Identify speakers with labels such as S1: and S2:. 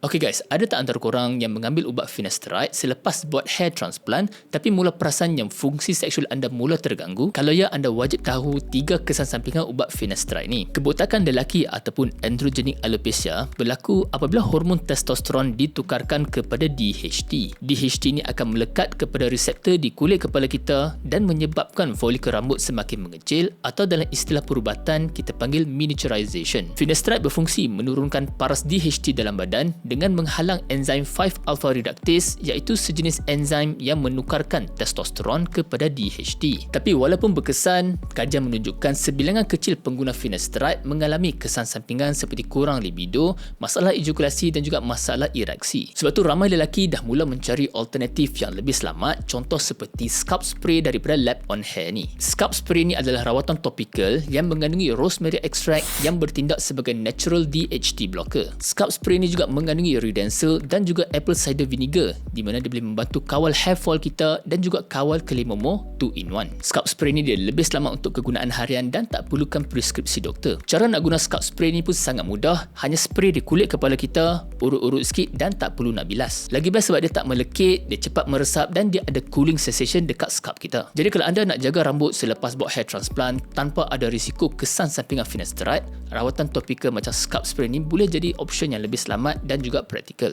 S1: Okay guys, ada tak antara korang yang mengambil ubat finasteride selepas buat hair transplant tapi mula perasan yang fungsi seksual anda mula terganggu? Kalau ya, anda wajib tahu 3 kesan sampingan ubat finasteride ni. Kebotakan lelaki ataupun androgenic alopecia berlaku apabila hormon testosteron ditukarkan kepada DHT. DHT ni akan melekat kepada reseptor di kulit kepala kita dan menyebabkan folikel rambut semakin mengecil, atau dalam istilah perubatan kita panggil miniaturization. Finasteride berfungsi menurunkan paras DHT dalam badan dengan menghalang enzim 5-alpha reductase, iaitu sejenis enzim yang menukarkan testosteron kepada DHT. Tapi walaupun berkesan, kajian menunjukkan sebilangan kecil pengguna finasteride mengalami kesan sampingan seperti kurang libido, masalah ejakulasi dan juga masalah ereksi. Sebab tu ramai lelaki dah mula mencari alternatif yang lebih selamat, contoh seperti scalp spray daripada Lab on Hair ni. Scalp spray ni adalah rawatan topikal yang mengandungi rosemary extract yang bertindak sebagai natural DHT blocker. Scalp spray ni juga mengandungi Redensil dan juga apple cider vinegar, di mana dia boleh membantu kawal hair fall kita dan juga kawal kelimomo 2-in-1. Scalp spray ni dia lebih selamat untuk kegunaan harian dan tak perlukan preskripsi doktor. Cara nak guna scalp spray ni pun sangat mudah, hanya spray di kulit kepala kita, urut-urut sikit dan tak perlu nak bilas. Lagi best sebab dia tak melekit, dia cepat meresap dan dia ada cooling sensation dekat scalp kita. Jadi kalau anda nak jaga rambut selepas buat hair transplant tanpa ada risiko kesan sampingan finasteride, rawatan topikal macam scalp spray ni boleh jadi option yang lebih selamat dan juga praktikal.